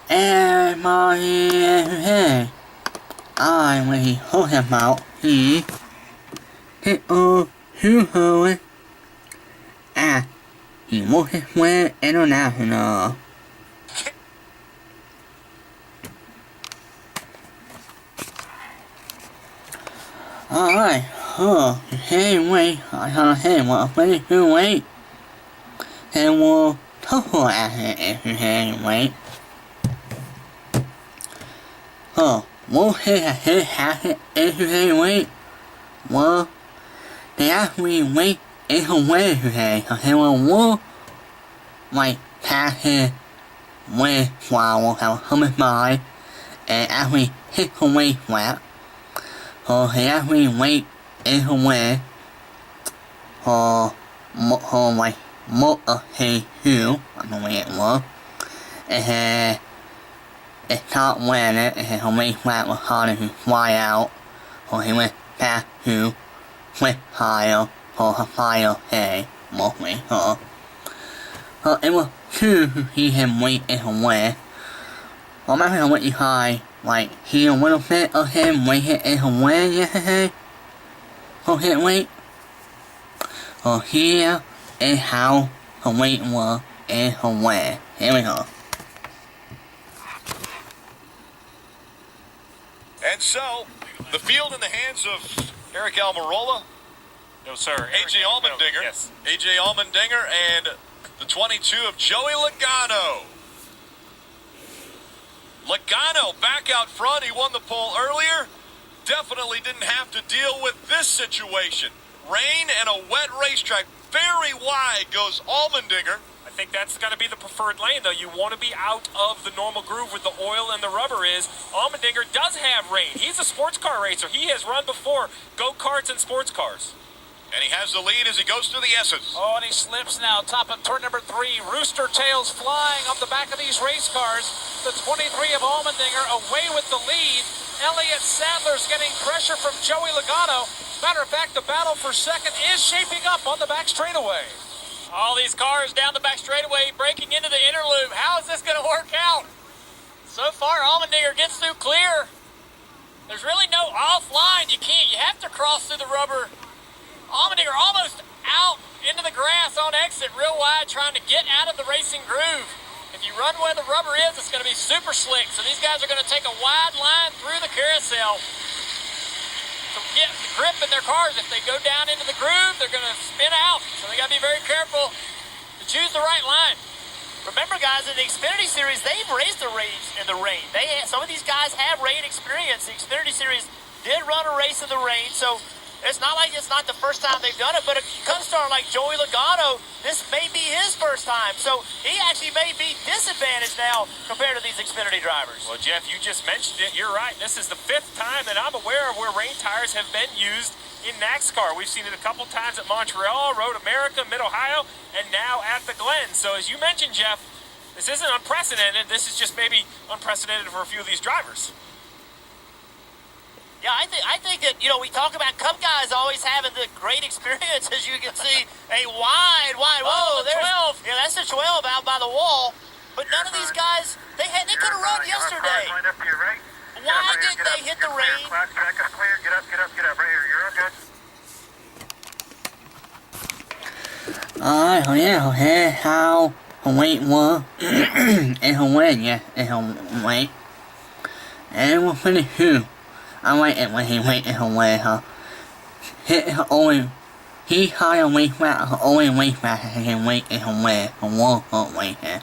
my head. I will hold him out. He who hold he will his way international. Alright, hey, wait, I can't say what I'm to wait. And we'll talk at it if you wait. We'll say a hit half it if you wait. Well, they actually wait in a way today, so they will like pass it with while we'll have a coming by and actually hit away flat. So they actually wait in a way for like more of his shoe, I don't know it was. And it's not wearing it, and his away flat was harder to fly out. So he went back to with higher for a fire hay, mostly, so it was true to see him wait in a way. Well, maybe I went high, like, see a little bit of him waiting in a way yesterday. So he wait. So here is how the wait was in a way. Here we go. And so, the field in the hands of Eric Almirola. No, sir. A.J. Allmendinger. No, yes. A.J. Allmendinger and the 22 of Joey Logano. Logano back out front. He won the pole earlier. Definitely didn't have to deal with this situation. Rain and a wet racetrack. Very wide goes Allmendinger. I think that's going to be the preferred lane, though. You want to be out of the normal groove where the oil and the rubber is. Allmendinger does have rain. He's a sports car racer. He has run before go-karts and sports cars. And he has the lead as he goes through the S's. Oh, and he slips now, top of turn number 3. Rooster tails flying off the back of these race cars. The 23 of Allmendinger away with the lead. Elliott Sadler's getting pressure from Joey Logano. Matter of fact, the battle for second is shaping up on the back straightaway. All these cars down the back straightaway breaking into the inner loop. How is this going to work out? So far, Allmendinger gets through clear. There's really no offline. You can't. You have to cross through the rubber. Allmendinger almost out into the grass on exit real wide trying to get out of the racing groove. If you run where the rubber is, it's going to be super slick. So these guys are going to take a wide line through the carousel to get the grip in their cars. If they go down into the groove, they're going to spin out. So they got to be very careful to choose the right line. Remember, guys, in the Xfinity Series, they've raced the race in the rain. Some of these guys have rain experience. The Xfinity Series did run a race in the rain, so it's not like it's not the first time they've done it, but a co-star like Joey Logano, this may be his first time. So he actually may be disadvantaged now compared to these Xfinity drivers. Well, Jeff, you just mentioned it. You're right. This is the 5th time that I'm aware of where rain tires have been used in NASCAR. We've seen it a couple times at Montreal, Road America, Mid-Ohio, and now at the Glen. So as you mentioned, Jeff, this isn't unprecedented. This is just maybe unprecedented for a few of these drivers. Yeah, I think that, we talk about Cup guys always having the great experience, as you can see, a wide, oh, there's 12. Yeah, that's the 12 out by the wall. But none of these guys, they could have run yesterday. Why didn't they hit the rain? Class track is clear. Get up, right here. You're all good. Alright, okay, how wait was in a way, yeah, in a way. And we'll finish too. I like it when he waited away, he had a wait back, only wait back, and he can wait in away, and won't wait here.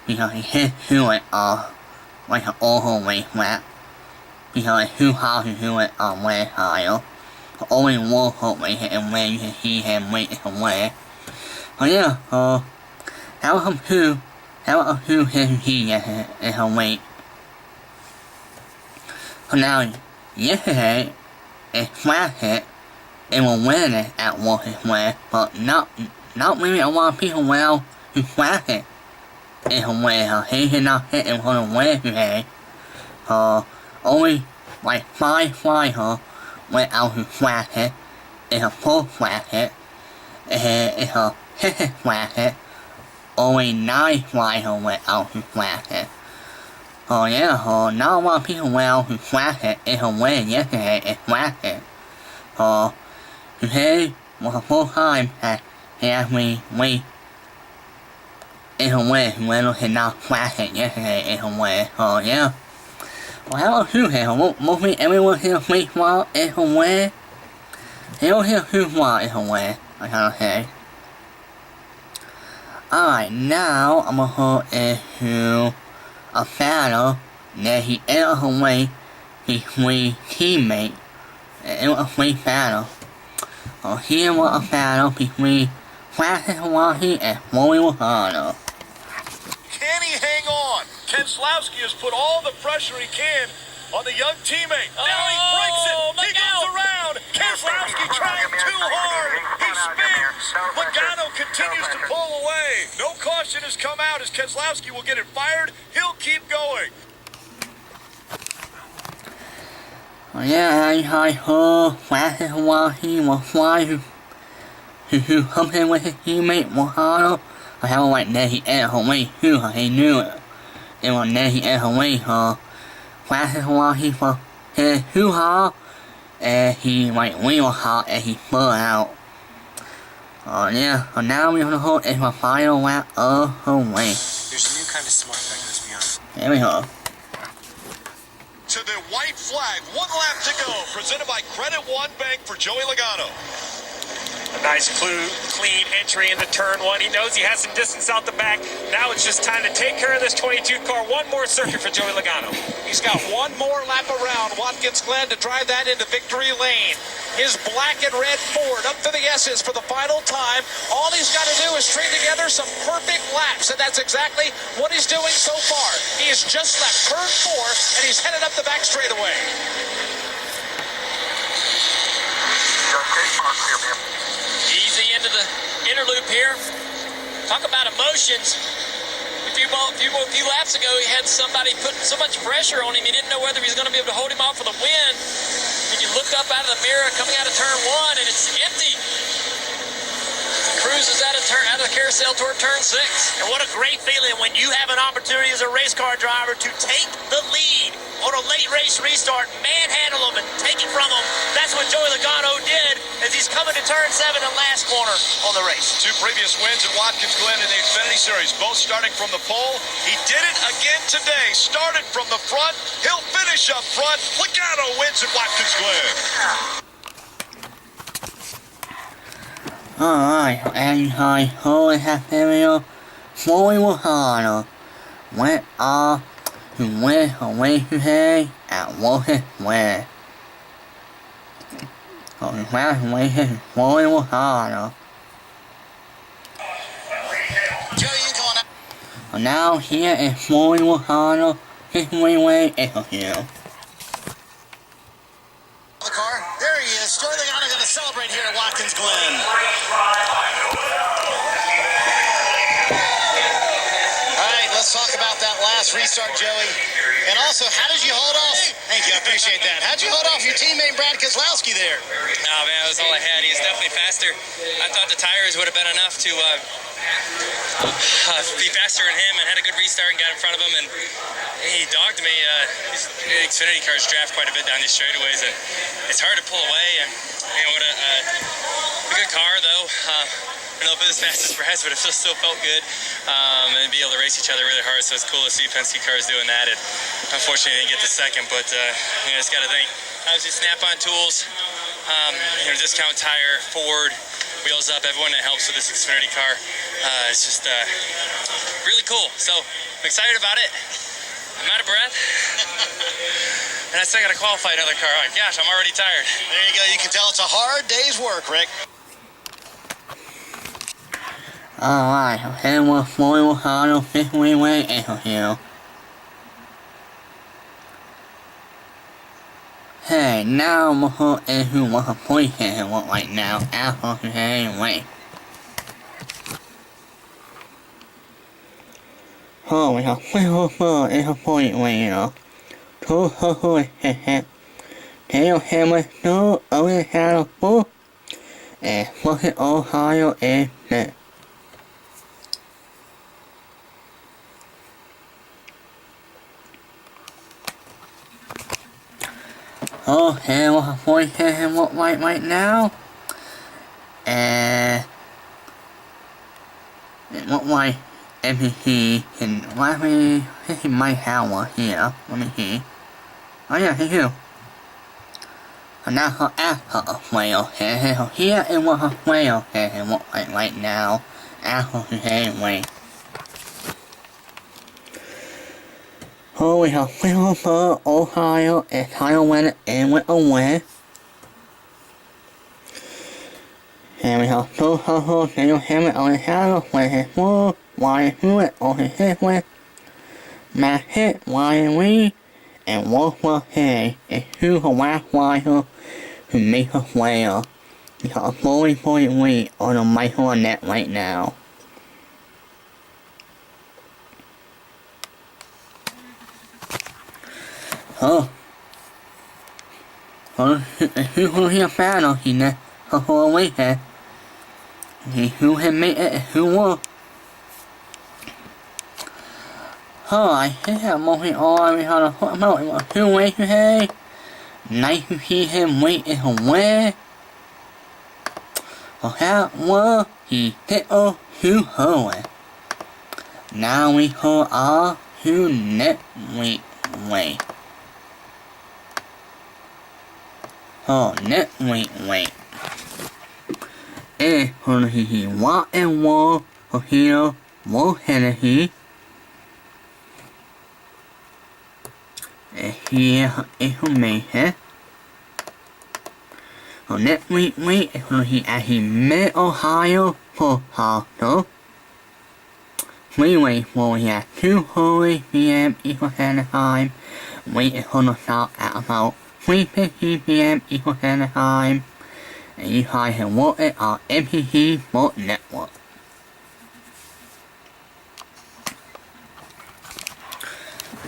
Because he hit through it like an awful wait back. Because it's too hard to do it on way higher. Only won't wait it, and when you can see him waiting away. But yeah, that was a few things he get in a wait. So now, yesterday, it flashed it, and will win it at Watkins Glen, but not really a lot of people will to flash it in a way. He did not hit it for the win today. Only like 5 flyers went out to flash it. It's a full flash it, and it's a second flash it. Only 9 flyers went out to flash it. Oh yeah, not a lot of people well who flash it is a win yesterday is flash it. Today was the first time that he actually win is a win. Whoever did not flash it yesterday is a win. Yeah. Well, how about you here? Mostly everyone here baseball is a win. Everyone here football is a win, I gotta say. Alright, now I'm gonna go into a battle that he ended away between teammates. It was a great battle. Here was a battle between Francis Hawaii and Floyd Logano. Can he hang on? Keselowski has put all the pressure he can on the young teammate. Now he breaks it. He goes around. Keselowski trying too hard. He spins. Logano continues to pull away. No caution has come out as Keselowski will get it fired. He'll keep going. Yeah, I heard Francis Hawaii was trying to do something with his teammate Logano. I have like that he ended away too, he knew it. It was that he ended away, Francis Hawaii was hit too hard, and he like real hard and he fell out. Yeah, so now we're gonna hold it's the final lap of the race. There's a new kind of smart thing, let's be honest. There we go. To the white flag, 1 lap to go. Presented by Credit One Bank for Joey Logano. A nice clean entry into turn 1. He knows he has some distance out the back. Now it's just time to take care of this 22 car. One more circuit for Joey Logano. He's got one more lap around Watkins Glen to drive that into victory lane. His black and red Ford up to the S's for the final time. All he's got to do is string together some perfect laps, and that's exactly what he's doing so far. He has just left turn 4, and he's headed up the back straightaway. Easy into the inner loop here. Talk about emotions. A few laps ago, he had somebody putting so much pressure on him, he didn't know whether he was going to be able to hold him off for the win. And you look up out of the mirror coming out of turn 1, and it's empty. Cruises out of the carousel toward turn 6. And what a great feeling when you have an opportunity as a race car driver to take the lead on a late race restart, manhandle them and take it from them. That's what Joey Logano did as he's coming to turn 7 and last corner on the race. 2 previous wins at Watkins Glen in the Xfinity Series, both starting from the pole. He did it again today. Started from the front. He'll finish up front. Logano wins at Watkins Glen. Alright, and I heard that video. Floyd Logano went off to win away today at Watkins Glen. So congratulations to Floyd Logano. So now here is Floyd Logano, his way interview. The car, there he is. Joey Logano going to celebrate here at Watkins Glen. All right, let's talk about that last restart, Joey. And also, how did you hold off? Thank you, I appreciate that. How'd you hold off your teammate Brad Keselowski there? Oh man, that was all I had. He's definitely faster. I thought the tires would have been enough to be faster than him, and had a good restart and got in front of him, and he dogged me. These Xfinity cars draft quite a bit down these straightaways, and it's hard to pull away. And you know what, a good car though. I don't know if it was as fast as Brad's, but it still felt good, and be able to race each other really hard. So it's cool to see Penske cars doing that. And unfortunately, I didn't get the second, but you know, just got to thank obviously Snap-on Tools, you know, Discount Tire, Ford, Wheels Up, everyone that helps with this Xfinity car. It's just really cool. So I'm excited about it. I'm out of breath. And I still got to qualify another car. Like, gosh, I'm already tired. There you go. You can tell it's a hard day's work, Rick. Alright, here was Floyd Logano, fifth way interview. Hey, now I'm gonna go into what the preseason look like now after today's race. So we have Whistle Bird is a point leader. 2 Hustlers hit. Dale Hemric, 2 Elliott Sadler, 4. And Fucking Ohio is 6. Oh, hey, what a boy him look like right now? And it looked like MVP and let me think he might have one here. Let me see. Oh yeah, he do. And now her after a whale head. So here is what her whale head look like right now. After the anyway. Oh, we have Philadelphia, Ohio, and Ohio went and went away. And we have two households, Daniel Hammond on the shadow, where his move, Ryan Hewitt on his hit with, Matt Hit, Ryan Lee, and Wolfwell Hay, and two Hawaii Wire who make a whale. We have a 40-point lead on the Michael net right now. Oh. Oh, who's going to hear battle here? Whole way here. Who had made it? Who won? Oh, I hit him moving all we had a foot about 2 ways today. Nice to see him waiting away. Oh, that one he hit a 2 away. Now we hold our 2 net way. Oh, net wait. And for he walk and walk for here, walk Hennessy. And here is a man. Oh, net wait, for he as he met Ohio for Custer. We wait for here 2:30 p.m. Eastern Standard Time. Waiting for the start at about 3:50 p.m. Eastern Standard Time. And you guys can watch it on MPC Sport Network.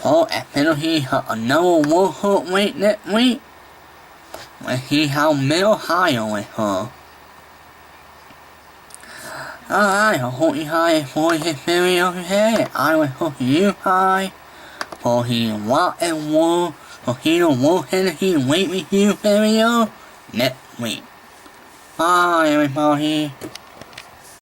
Oh, at penalty for another World Cup weight next week. Let's see how Mid-Ohio is her. Alright, I hope you guys enjoyed this video today. I will hope you guys for the Walk and War for the World Hennessy Weight Review video next week. Bye everybody.